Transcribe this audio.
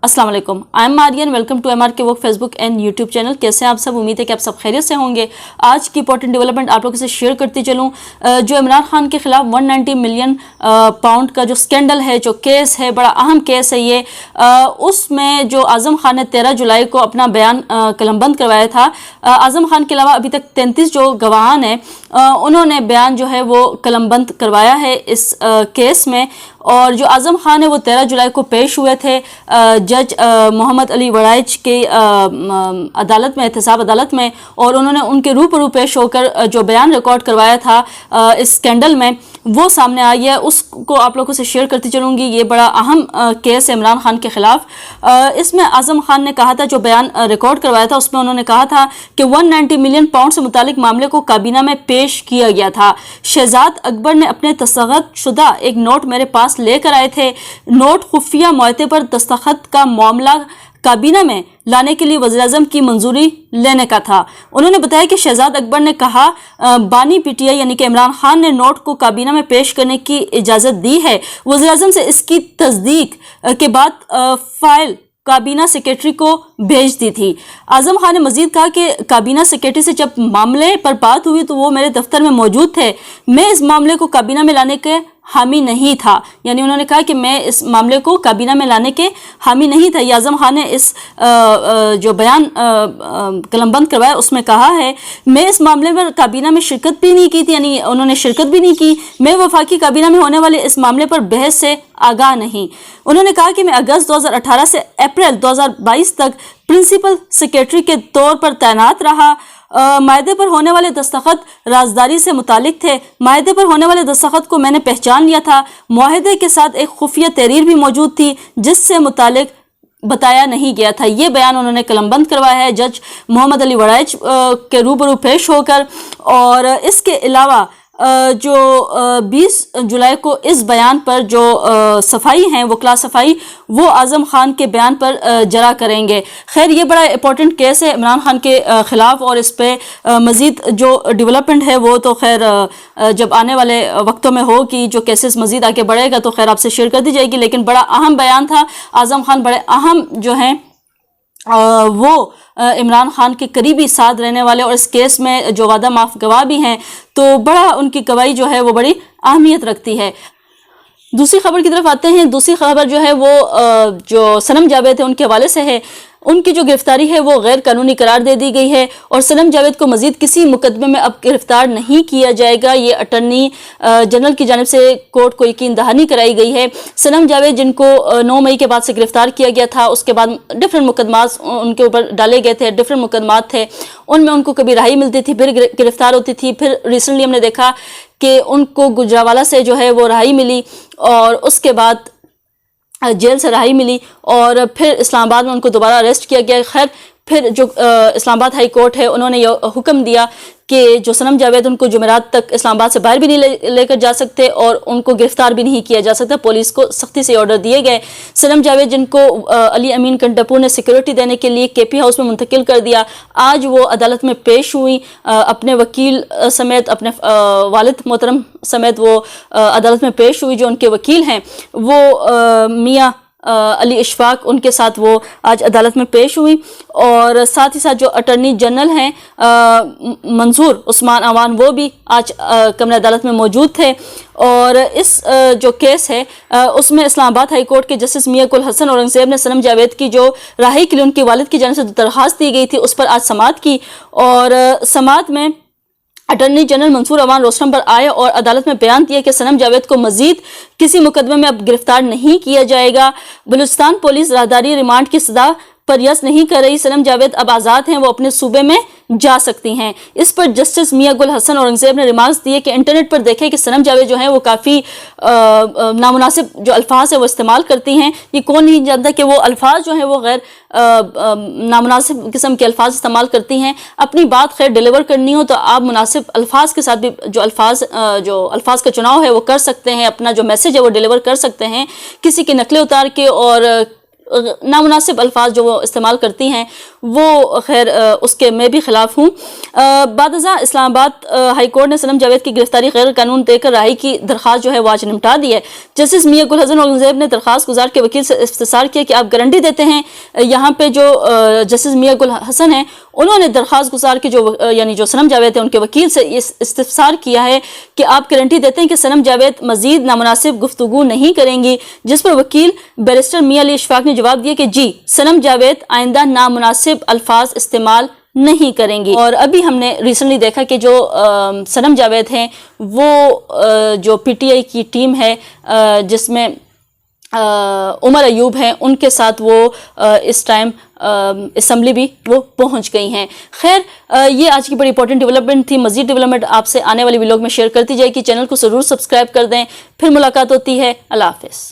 अस्सलाम वालेकुम, I am Aryan. Welcome to MR के work Facebook and YouTube channel. कैसे हैं आप सब? उम्मीद है कि आप सब खैरियत से होंगे। आज की इंपॉर्टेंट डेवलपमेंट आप लोगों से शेयर करती चलूँ। जो इमरान खान के खिलाफ 190 मिलियन पाउंड का जो स्कैंडल है, जो केस है, बड़ा अहम केस है ये। उसमें जो आज़म खान ने 13 जुलाई को अपना बयान कलमबंद करवाया था। आज़म खान के अलावा अभी तक 33 जो गवाहान हैं उन्होंने बयान जो है वो कलमबंद करवाया है इस केस में। और जो आज़म खान है वो 13 जुलाई को पेश हुए थे जज मोहम्मद अली वड़ाइच के अदालत में, एहतसाब अदालत में, और उन्होंने उनके रूबरू पेश होकर जो बयान रिकॉर्ड करवाया था इस स्कैंडल में वो सामने आई है। उसको आप लोगों से शेयर करती चलूँगी। ये बड़ा अहम केस है इमरान खान के ख़िलाफ़। इसमें आज़म खान ने कहा था, जो बयान रिकॉर्ड करवाया था उसमें उन्होंने कहा था कि 190 मिलियन पाउंड से मुतालिक मामले को काबीना में पेश किया गया था। शहजाद अकबर ने अपने दस्तखत शुदा एक नोट मेरे पास लेकर आए थे। नोट खुफिया मुआहदे पर दस्तखत का मामला काबीना में लाने के लिए वज़ीर-ए-आज़म की मंजूरी लेने का था। उन्होंने बताया कि शहजाद अकबर ने कहा बानी PTI यानी कि इमरान खान ने नोट को काबीना में पेश करने की इजाज़त दी है। वज़ीर-ए-आज़म से इसकी तस्दीक के बाद फाइल काबीना सेक्रेटरी को भेज दी थी। आज़म खान ने मजीद कहा कि काबीना सेक्रेटरी से जब मामले पर बात हुई तो वो मेरे दफ्तर में मौजूद थे। मैं इस मामले को काबीना में लाने के हामी नहीं था। यानी उन्होंने कहा कि मैं इस मामले को काबीना में लाने के हामी नहीं था। ये आज़म खान ने इस जो बयान कलमबंद करवाया उसमें कहा है, मैं इस मामले में काबीना में शिरकत भी नहीं की थी, यानी उन्होंने शिरकत भी नहीं की। मैं वफाकी काबीना में होने वाले इस मामले पर बहस से आगाह नहीं। उन्होंने कहा कि मैं अगस्त 2018 से अप्रैल 2022 तक प्रिंसिपल सेक्रेटरी के तौर पर तैनात रहा। मायदे पर होने वाले दस्तखत राजदारी से मुतालिक थे। मायदे पर होने वाले दस्तखत को मैंने पहचान लिया था। मुआहदे के साथ एक खुफिया तहरीर भी मौजूद थी जिससे मुतालिक बताया नहीं गया था। ये बयान उन्होंने कलमबंद करवाया है जज मोहम्मद अली वड़ाइच के रूबरू पेश होकर। और इसके अलावा जो 20 जुलाई को इस बयान पर जो सफाई हैं वो क्लास सफाई वो आज़म खान के बयान पर जरा करेंगे। खैर ये बड़ा इंपॉर्टेंट केस है इमरान खान के ख़िलाफ़, और इस पर मज़ीद जो डेवलपमेंट है वो तो खैर जब आने वाले वक्तों में हो कि जो केसेस मज़ीद आगे बढ़ेगा तो खैर आपसे शेयर कर दी जाएगी। लेकिन बड़ा अहम बयान था। आज़म खान बड़े अहम जो हैं वो इमरान खान के करीबी साथ रहने वाले, और इस केस में जो वादा माफ गवाह भी हैं, तो बड़ा उनकी गवाही जो है वो बड़ी अहमियत रखती है। दूसरी खबर की तरफ आते हैं। दूसरी खबर जो है वो जो सनम जावेद है उनके हवाले से है। उनकी जो गिरफ्तारी है वो गैर कानूनी करार दे दी गई है और सनम जावेद को मजीद किसी मुकदमे में अब गिरफ्तार नहीं किया जाएगा। ये अटर्नी जनरल की जानिब से कोर्ट को यकीन दहानी कराई गई है। सनम जावेद जिनको 9 मई के बाद से गिरफ्तार किया गया था, उसके बाद डिफरेंट मुकदमात उनके ऊपर डाले गए थे, डिफरेंट मुकदमात थे, उनमें उनको कभी रिहाई मिलती थी, फिर गिरफ्तार होती थी। फिर रिसेंटली हमने देखा कि उनको गुजरावाला से जो है वो रिहाई मिली और उसके बाद जेल से रिहाई मिली और फिर इस्लामाबाद में उनको दोबारा अरेस्ट किया गया। खैर फिर जो इस्लामाबाद हाई कोर्ट है उन्होंने ये हुक्म दिया कि जो सनम जावेद उनको जुमेरात तक इस्लामाबाद से बाहर भी नहीं लेकर जा सकते और उनको गिरफ्तार भी नहीं किया जा सकता। पुलिस को सख्ती से ऑर्डर दिए गए। सनम जावेद जिनको अली अमीन कंटपुर ने सिक्योरिटी देने के लिए KP हाउस में मुंतकिल कर दिया, आज वो अदालत में पेश हुई अपने वकील समेत, अपने वालिद मोहतरम समेत वो अदालत में पेश हुई। जो उनके वकील हैं वो मियाँ अली इशफाक, उनके साथ वो आज अदालत में पेश हुई। और साथ ही साथ जो अटर्नी जनरल हैं मंसूर उस्मान अवान, वो भी आज कमरे अदालत में मौजूद थे। और इस जो केस है उसमें इस्लामाबाद हाई कोर्ट के जस्टिस मियां कुल हसन औरंगजेब ने सनम जावेद की जो रिहाई के लिए उनके वालिद की जानिब से दरख्वास्त दी गई थी उस पर आज समाअत की। और समाअत में attorney general Mansoor Awan rostrum पर आए और अदालत में बयान दिया कि सनम जावेद को मजीद किसी मुकदमे में अब गिरफ्तार नहीं किया जाएगा। बलूचिस्तान पुलिस राहदारी रिमांड की सजा पर यस नहीं कर रही। सनम जावेद अब आज़ाद हैं, वो अपने सूबे में जा सकती हैं। इस पर जस्टिस मियां गुल हसन औरंगजेब ने रिमार्क्स दिए कि इंटरनेट पर देखें कि सनम जावेद जो हैं वो काफ़ी नामुनासिब जो अल्फाज है वो इस्तेमाल करती हैं। ये कौन नहीं जानता कि वो अल्फाज जो हैं वो गैर नामुनासिब किस्म के अल्फाज इस्तेमाल करती हैं। अपनी बात खैर डिलीवर करनी हो तो आप मुनासिब अल्फाज के साथ भी जो अल्फाज का चुनाव है वो कर सकते हैं, अपना जो मैसेज है वो डिलीवर कर सकते हैं। किसी की नकलें उतार के और نامناسب الفاظ جو وہ استعمال کرتی ہیں وہ خیر اس کے میں بھی خلاف ہوں۔ بعد ازاں اسلام آباد ہائی کورٹ نے صنم جاوید کی گرفتاری غیر قانون دے کر رہائی کی درخواست جو ہے وہ آج نمٹا دی ہے۔ جسٹس میاں گل حسن اورنگزیب نے درخواست گزار کے وکیل سے استفسار کیا کہ آپ گارنٹی دیتے ہیں، یہاں پہ جو جسٹس میاں گل حسن ہیں انہوں نے درخواست گزار کے یعنی جو صنم جاوید ہیں ان کے وکیل سے استفسار کیا ہے کہ آپ گارنٹی دیتے ہیں کہ صنم جاوید مزید نامناسب گفتگو نہیں کریں گی، جس پر وکیل بیرسٹر میاں علی اشفاق نے جواب دیا کہ جی، صنم جاوید آئندہ نامناسب الفاظ استعمال نہیں کریں گی۔ اور ابھی ہم نے ریسنٹلی دیکھا کہ جو صنم جاوید ہیں وہ جو پی ٹی آئی کی ٹیم ہے جس میں عمر ایوب ہیں، ان کے ساتھ وہ اس ٹائم اسمبلی بھی وہ پہنچ گئی ہیں۔ خیر یہ آج کی بڑی امپورٹنٹ ڈیولپمنٹ تھی۔ مزید ڈیولپمنٹ آپ سے آنے والی ویلاگ میں شیئر کرتی جائے گی، چینل کو ضرور سبسکرائب کر دیں۔ پھر ملاقات ہوتی ہے، اللہ حافظ۔